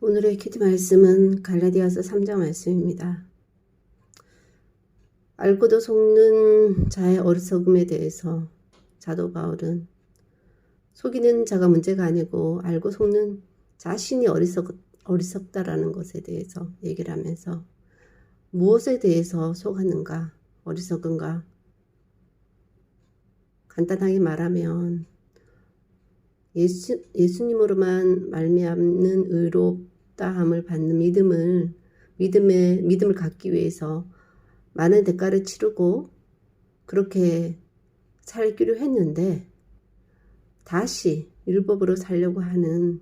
오늘의 키드 말씀은 갈라디아서 3장 말씀입니다. 알고도 속는 자의 어리석음에 대해서 사도 바울은 속이는 자가 문제가 아니고 알고 속는 자신이 어리석다라는 것에 대해서 얘기를 하면서 무엇에 대해서 속았는가, 어리석은가, 간단하게 말하면 예수님으로만 말미암는 의롭다함을 받는 믿음을 갖기 위해서 많은 대가를 치르고 그렇게 살기로 했는데 다시 율법으로 살려고 하는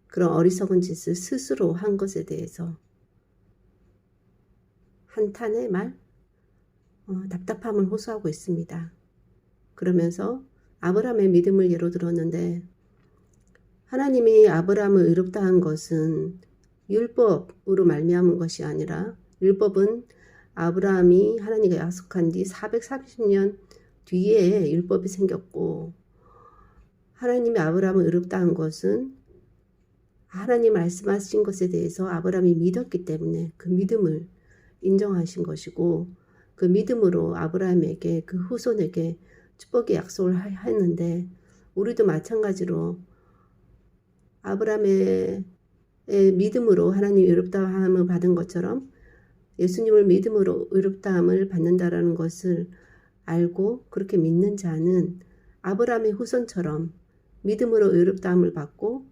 그런 어리석은 짓을 스스로 한 것에 대해서 한탄의 답답함을 호소하고 있습니다. 그러면서 아브라함의 믿음을 예로 들었는데 하나님이 아브라함을 의롭다 한 것은 율법으로 말미암은 것이 아니라 율법은 아브라함이 하나님과 약속한 뒤 430년 뒤에 율법이 생겼고 하나님이 아브라함을 의롭다 한 것은 하나님 말씀하신 것에 대해서 아브라함이 믿었기 때문에 그 믿음을 인정하신 것이고 그 믿음으로 아브라함에게 그 후손에게 축복의 약속을 했는데 우리도 마찬가지로 아브라함의 믿음으로 하나님 의롭다함을 받은 것처럼 예수님을 믿음으로 의롭다함을 받는다라는 것을 알고 그렇게 믿는 자는 아브라함의 후손처럼 믿음으로 의롭다함을 받고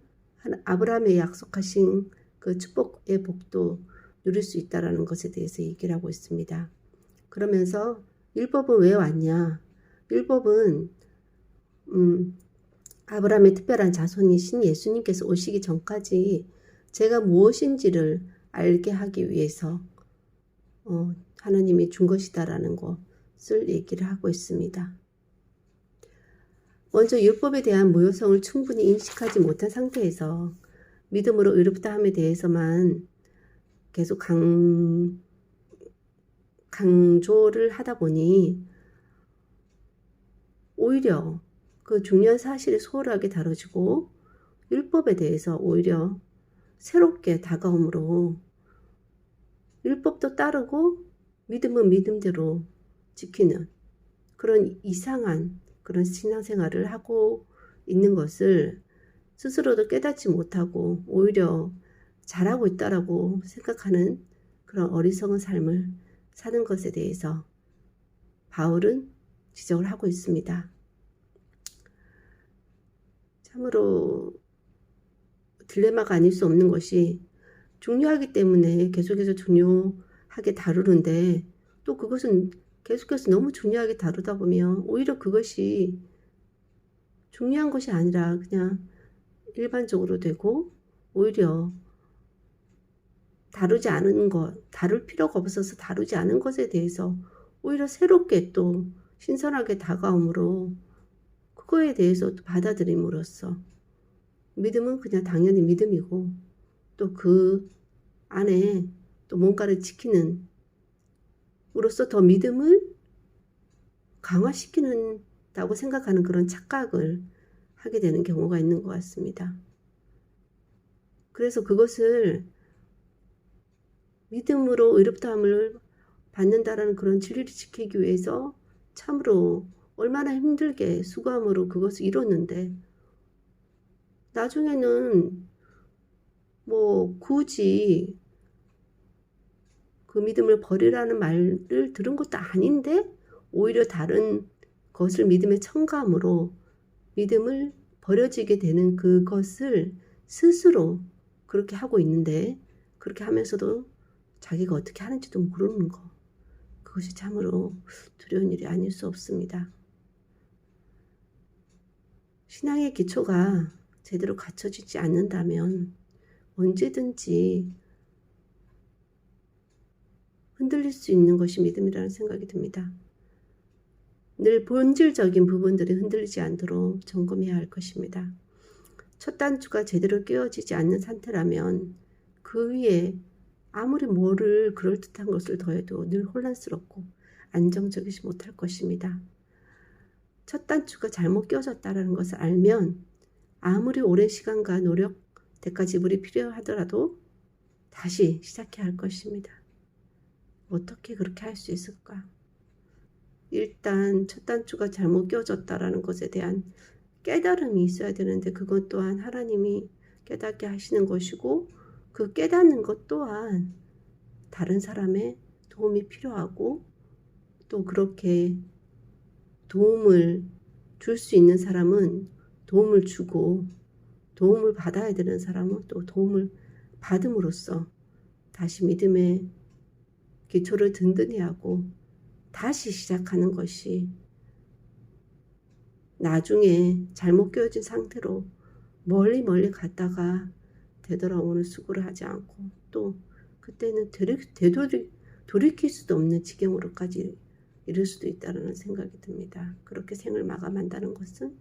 아브라함의 약속하신 그 축복의 복도 누릴 수 있다라는 것에 대해서 얘기를 하고 있습니다. 그러면서 율법은 왜 왔냐? 율법은 아브라함의 특별한 자손이신 예수님께서 오시기 전까지 제가 무엇인지를 알게 하기 위해서 하나님이 준 것이다라는 것을 얘기를 하고 있습니다. 먼저 율법에 대한 무효성을 충분히 인식하지 못한 상태에서 믿음으로 의롭다함에 대해서만 계속 강조를 하다 보니 오히려 그 중요한 사실이 소홀하게 다뤄지고 율법에 대해서 오히려 새롭게 다가옴으로 율법도 따르고 믿음은 믿음대로 지키는 그런 이상한 그런 신앙생활을 하고 있는 것을 스스로도 깨닫지 못하고 오히려 잘하고 있다라고 생각하는 그런 어리석은 삶을 사는 것에 대해서 바울은 지적을 하고 있습니다. 참으로 딜레마가 아닐 수 없는 것이 중요하기 때문에 계속해서 중요하게 다루는데 또 그것은 계속해서 너무 중요하게 다루다 보면 오히려 그것이 중요한 것이 아니라 그냥 일반적으로 되고 오히려 다루지 않은 것, 다룰 필요가 없어서 다루지 않은 것에 대해서 오히려 새롭게 또 신선하게 다가옴으로 그거에 대해서 또 받아들임으로써 믿음은 그냥 당연히 믿음이고 또 그 안에 또 뭔가를 지키는 으로써 더 믿음을 강화시키는다고 생각하는 그런 착각을 하게 되는 경우가 있는 것 같습니다. 그래서 그것을 믿음으로 의롭다함을 받는다라는 그런 진리를 지키기 위해서 참으로 얼마나 힘들게 수고함으로 그것을 이뤘는데 나중에는 굳이 그 믿음을 버리라는 말을 들은 것도 아닌데 오히려 다른 것을 믿음에 첨가함으로 믿음을 버려지게 되는 그것을 스스로 그렇게 하고 있는데 그렇게 하면서도 자기가 어떻게 하는지도 모르는 거 그것이 참으로 두려운 일이 아닐 수 없습니다. 신앙의 기초가 제대로 갖춰지지 않는다면 언제든지 흔들릴 수 있는 것이 믿음이라는 생각이 듭니다. 늘 본질적인 부분들이 흔들리지 않도록 점검해야 할 것입니다. 첫 단추가 제대로 끼워지지 않는 상태라면 그 위에 아무리 뭐를 그럴듯한 것을 더해도 늘 혼란스럽고 안정적이지 못할 것입니다. 첫 단추가 잘못 끼워졌다는 것을 알면 아무리 오랜 시간과 노력 대가 지불이 필요하더라도 다시 시작해야 할 것입니다. 어떻게 그렇게 할 수 있을까? 일단 첫 단추가 잘못 껴졌다라는 것에 대한 깨달음이 있어야 되는데 그것 또한 하나님이 깨닫게 하시는 것이고 그 깨닫는 것 또한 다른 사람의 도움이 필요하고 또 그렇게 도움을 줄 수 있는 사람은 도움을 주고 도움을 받아야 되는 사람은 또 도움을 받음으로써 다시 믿음의 기초를 든든히 하고 다시 시작하는 것이 나중에 잘못 끼워진 상태로 멀리 갔다가 되돌아오는 수고를 하지 않고 또 그때는 돌이킬 수도 없는 지경으로까지 이를 수도 있다는 생각이 듭니다. 그렇게 생을 마감한다는 것은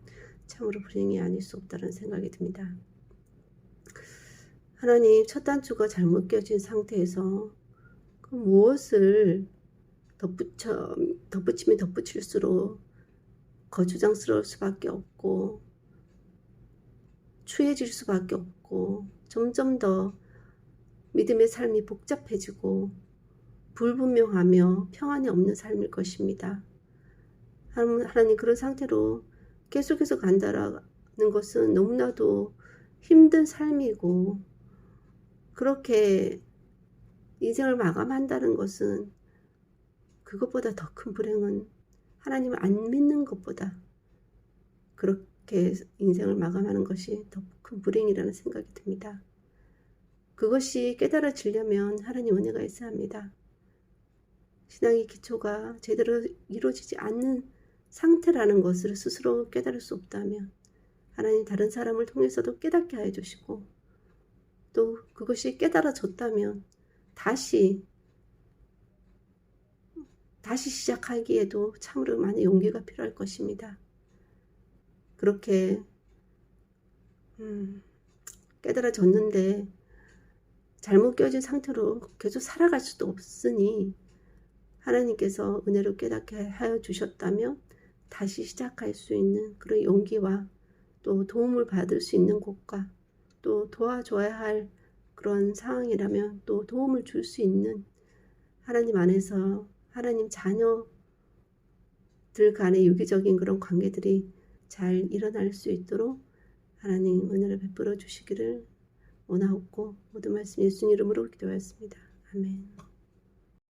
참으로 불행이 아닐 수 없다는 생각이 듭니다. 하나님 첫 단추가 잘못 껴진 상태에서 그 무엇을 덧붙이면 덧붙일수록 거추장스러울 수밖에 없고 추해질 수밖에 없고 점점 더 믿음의 삶이 복잡해지고 불분명하며 평안이 없는 삶일 것입니다. 하나님 그런 상태로 계속해서 간다라는 것은 너무나도 힘든 삶이고 그렇게 인생을 마감한다는 것은 그것보다 더 큰 불행은 하나님을 안 믿는 것보다 그렇게 인생을 마감하는 것이 더 큰 불행이라는 생각이 듭니다. 그것이 깨달아지려면 하나님 은혜가 있어야 합니다. 신앙의 기초가 제대로 이루어지지 않는 상태라는 것을 스스로 깨달을 수 없다면 하나님 다른 사람을 통해서도 깨닫게 하여 주시고 또 그것이 깨달아졌다면 다시 시작하기에도 참으로 많은 용기가 필요할 것입니다. 그렇게 깨달아졌는데 잘못 껴진 상태로 계속 살아갈 수도 없으니 하나님께서 은혜로 깨닫게 하여 주셨다면 다시 시작할 수 있는 그런 용기와 또 도움을 받을 수 있는 곳과 또 도와줘야 할 그런 상황이라면 또 도움을 줄 수 있는 하나님 안에서 하나님 자녀들 간의 유기적인 그런 관계들이 잘 일어날 수 있도록 하나님 은혜를 베풀어 주시기를 원하옵고 모든 말씀 예수님 이름으로 기도하였습니다. 아멘.